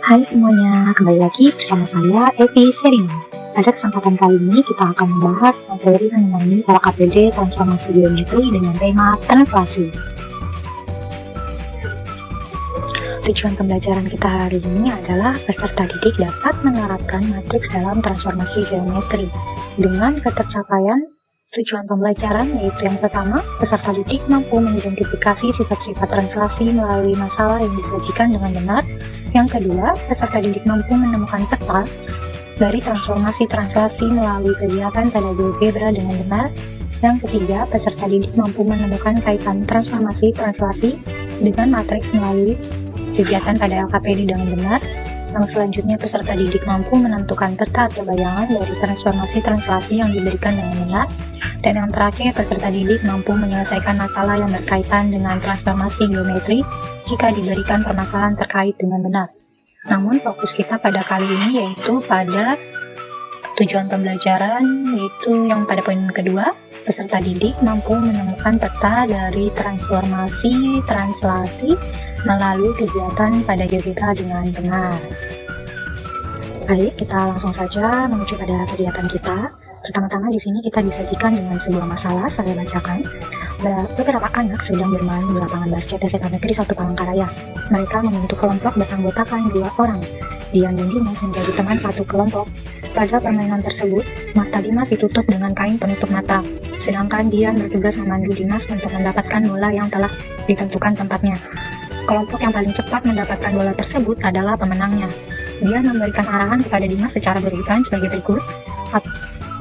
Hai semuanya, kembali lagi bersama saya Evi Sherina. Pada kesempatan kali ini kita akan membahas materi mengenai LKPD transformasi geometri dengan tema translasi. Tujuan pembelajaran kita hari ini adalah peserta didik dapat menerapkan matriks dalam transformasi geometri dengan ketercapaian tujuan pembelajaran, yaitu yang pertama, peserta didik mampu mengidentifikasi sifat-sifat translasi melalui masalah yang disajikan dengan benar. Yang kedua, peserta didik mampu menemukan peta dari transformasi translasi melalui kegiatan pada GeoGebra dengan benar. Yang ketiga, peserta didik mampu menemukan kaitan transformasi translasi dengan matriks melalui kegiatan pada LKPD dengan benar. Yang selanjutnya, peserta didik mampu menentukan peta atau bayangan dari transformasi translasi yang diberikan dengan benar. Dan yang terakhir, peserta didik mampu menyelesaikan masalah yang berkaitan dengan transformasi geometri jika diberikan permasalahan terkait dengan benar. Namun fokus kita pada kali ini yaitu pada tujuan pembelajaran, yaitu yang pada poin kedua, peserta didik mampu menemukan peta dari transformasi translasi melalui kegiatan pada GeoGebra dengan benar. Baik, kita langsung saja menuju pada kegiatan kita. Pertama-tama di sini kita disajikan dengan sebuah masalah. Saya bacakan. Beberapa anak sedang bermain di lapangan basket SMA Negeri 1 Palangkaraya. Mereka membentuk kelompok beranggotakan 2 orang. Dian dan Dimas menjadi teman satu kelompok. Pada permainan tersebut, mata Dimas ditutup dengan kain penutup mata, sedangkan Dian bertugas memandu Dimas untuk mendapatkan bola yang telah ditentukan tempatnya. Kelompok yang paling cepat mendapatkan bola tersebut adalah pemenangnya. Dian memberikan arahan kepada Dimas secara berurutan sebagai berikut.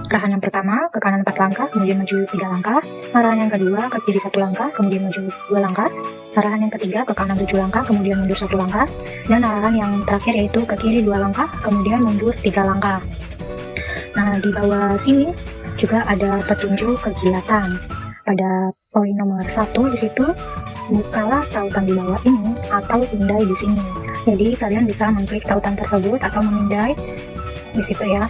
Arahan yang pertama, ke kanan 4 langkah, kemudian maju 3 langkah. Arahan yang kedua, ke kiri 1 langkah, kemudian maju 2 langkah. Arahan yang ketiga, ke kanan 7 langkah, kemudian mundur 1 langkah. Dan arahan yang terakhir yaitu ke kiri 2 langkah, kemudian mundur 3 langkah. Nah, di bawah sini juga ada petunjuk kegiatan. Pada poin nomor 1 di situ, bukalah tautan di bawah ini atau pindai di sini. Jadi kalian bisa mengklik tautan tersebut atau memindai di situ ya.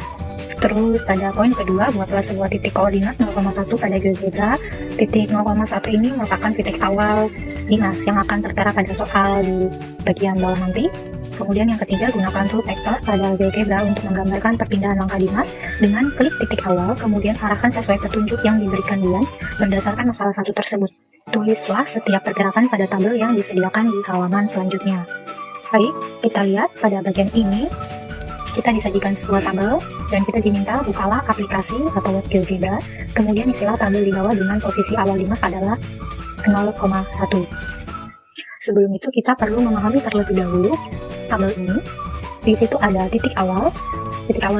Terus pada poin kedua, buatlah sebuah titik koordinat 0,1 pada GeoGebra. Titik 0,1 ini merupakan titik awal Dimas yang akan tertera pada soal di bagian bawah nanti. Kemudian yang ketiga, gunakan tool vektor pada GeoGebra untuk menggambarkan perpindahan langkah Dimas dengan klik titik awal, kemudian arahkan sesuai petunjuk yang diberikan Dian berdasarkan masalah satu tersebut. Tulislah setiap pergerakan pada tabel yang disediakan di halaman selanjutnya. Baik, kita lihat pada bagian ini kita disajikan sebuah tabel dan kita diminta bukalah aplikasi atau web GeoGebra, kemudian isilah tabel di bawah dengan posisi awal Dimas adalah 0,1. Sebelum itu kita perlu memahami terlebih dahulu tabel ini. Di situ ada titik awal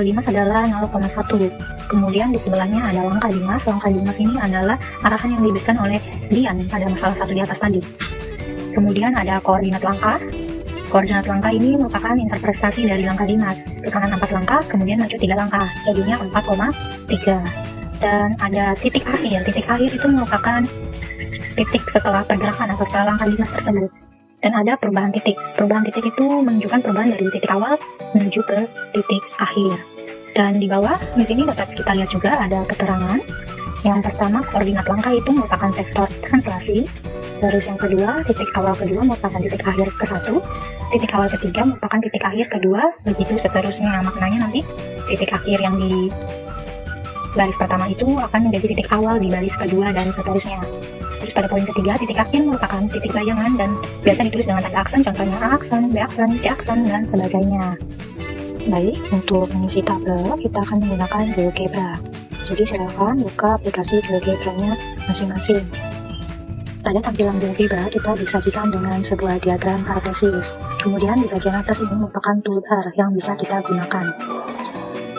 Dimas adalah 0,1. Kemudian di sebelahnya ada langkah Dimas. Langkah Dimas ini adalah arahan yang diberikan oleh Dian pada masalah satu di atas tadi. Kemudian ada koordinat langkah. Koordinat langkah ini merupakan interpretasi dari langkah Dimas. Ke kanan 4 langkah, kemudian maju 3 langkah, jadinya 4,3. Dan ada titik akhir. Titik akhir itu merupakan titik setelah pergerakan atau setelah langkah Dimas tersebut. Dan ada perubahan titik. Perubahan titik itu menunjukkan perubahan dari titik awal menuju ke titik akhir. Dan di bawah, di sini dapat kita lihat juga ada keterangan. Yang pertama, koordinat langkah itu merupakan vektor translasi. Terus yang kedua, titik awal kedua merupakan titik akhir ke-1. Titik awal ketiga merupakan titik akhir kedua, begitu seterusnya. Maknanya nanti titik akhir yang di baris pertama itu akan menjadi titik awal di baris kedua dan seterusnya. Terus pada poin ketiga, titik akhir merupakan titik bayangan dan biasa ditulis dengan tanda aksen, contohnya A aksen, B aksen, C aksen, dan sebagainya. Baik, untuk mengisi tabel kita akan menggunakan GeoGebra. Jadi silakan buka aplikasi GeoGebra-nya masing-masing. Pada tampilan GeoGebra kita disajikan dengan sebuah diagram kartesius. Kemudian di bagian atas ini merupakan toolbar yang bisa kita gunakan.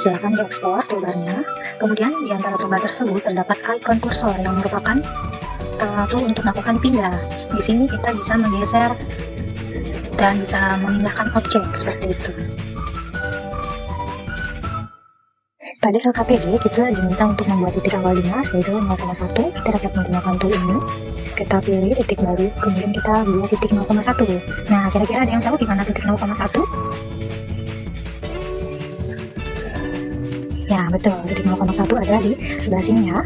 Silakan diekspor toolbarnya. Kemudian di antara toolbar tersebut terdapat icon kursor yang merupakan tool untuk melakukan pindah. Di sini kita bisa menggeser dan bisa memindahkan objek seperti itu. Pada LKPD kita diminta untuk membuat titik awal Dimas yaitu 0,1. Kita dapat menggunakan tool ini. Kita pilih titik baru, kemudian kita buat titik 0,1. Nah, kira-kira ada yang tahu di mana titik 0,1? Ya, betul. Titik 0,1 ada di sebelah sini ya.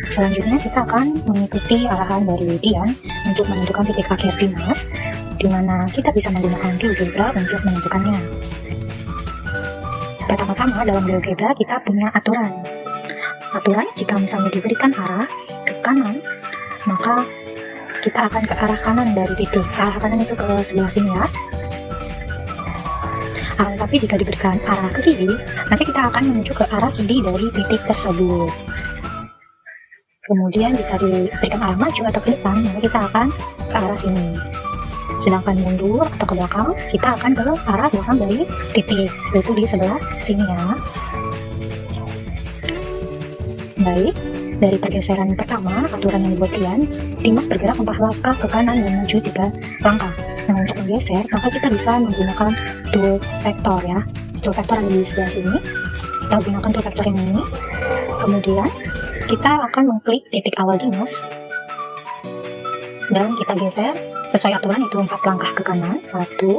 Selanjutnya kita akan mengikuti arahan dari Dian untuk menentukan titik akhir Dimas. di mana kita bisa menggunakan GeoGebra untuk menentukannya. Pertama-tama dalam GeoGebra kita punya aturan. Aturan jika misalnya diberikan arah ke kanan, maka kita akan ke arah kanan dari titik. Ke arah kanan itu ke sebelah sini ya. Tapi jika diberikan arah ke kiri, nanti kita akan menuju ke arah kiri dari titik tersebut. Kemudian jika diberikan arah maju atau ke depan, maka kita akan ke arah sini. Sedangkan mundur atau ke belakang, kita akan ke arah belakang dari titik, yaitu di sebelah sini ya. Baik, dari pergeseran pertama, aturan yang dibuat Tian, Dimas bergerak 4 langkah ke kanan dan maju 3 langkah. Nah, untuk menggeser, maka kita bisa menggunakan tool vektor ya. Tool vektor ada di sebelah sini. Kita gunakan tool vektor yang ini. Kemudian, kita akan mengklik titik awal Dimas. Dan kita geser sesuai aturan, itu 4 langkah ke kanan. 1, 2,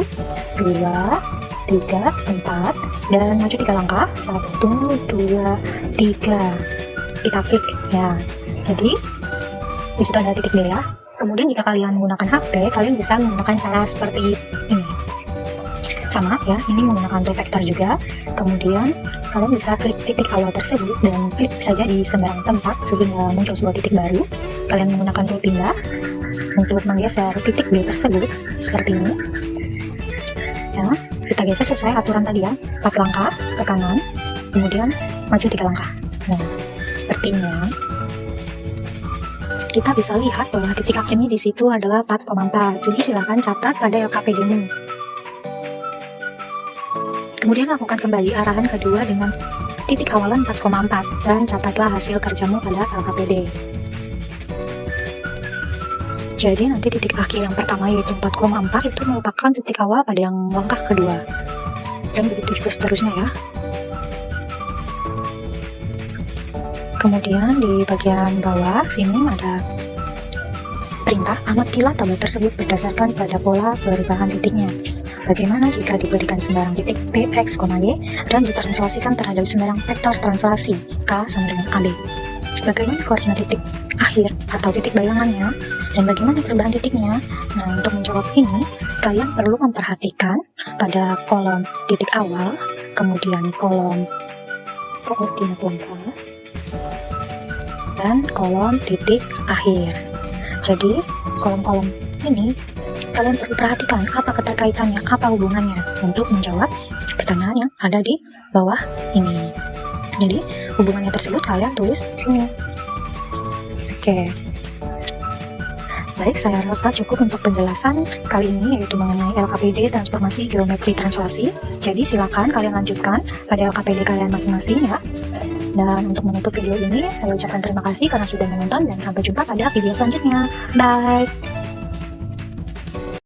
3, 4. Dan maju 3 langkah. 1, 2, 3. Kita klik ya. Jadi, disitu ada titik B ya. Kemudian jika kalian menggunakan HP, kalian bisa menggunakan cara seperti ini. Sama ya, ini menggunakan tool vektor juga. Kemudian kalian bisa klik titik awal tersebut dan klik saja di sembarang tempat sehingga muncul sebuah titik baru. Kalian menggunakan tool pindah untuk menggeser titik B tersebut seperti ini. Ya, kita geser sesuai aturan tadi ya, 4 langkah ke kanan, kemudian maju 3 langkah. Nah, seperti ini ya. Kita bisa lihat bahwa titik akhirnya di situ adalah 4,4. Jadi silakan catat pada LKPD-mu. Kemudian lakukan kembali arahan kedua dengan titik awalan 4,4 dan catatlah hasil kerjamu pada LKPD. Jadi nanti titik akhir yang pertama yaitu 4,4 itu merupakan titik awal pada yang langkah kedua. Dan begitu juga seterusnya ya. Kemudian di bagian bawah sini ada perintah amatilah tabel tersebut berdasarkan pada pola perubahan titiknya. Bagaimana jika diberikan sembarang titik P, X, Y dan ditranslasikan terhadap sembarang vektor translasi K sama dengan AB? Bagaimana koordinat titik akhir atau titik bayangannya dan bagaimana perubahan titiknya? Nah, untuk menjawab ini, kalian perlu memperhatikan pada kolom titik awal, kemudian kolom koordinat langkah, dan kolom titik akhir. Jadi kolom-kolom ini kalian perlu perhatikan apa keterkaitannya, apa hubungannya untuk menjawab pertanyaan yang ada di bawah ini. Jadi hubungannya tersebut kalian tulis di sini. Oke. Baik, saya rasa cukup untuk penjelasan kali ini, yaitu mengenai LKPD transformasi geometri translasi. Jadi silakan kalian lanjutkan pada LKPD kalian masing-masing ya. Dan untuk menutup video ini, saya ucapkan terima kasih karena sudah menonton dan sampai jumpa pada video selanjutnya. Bye!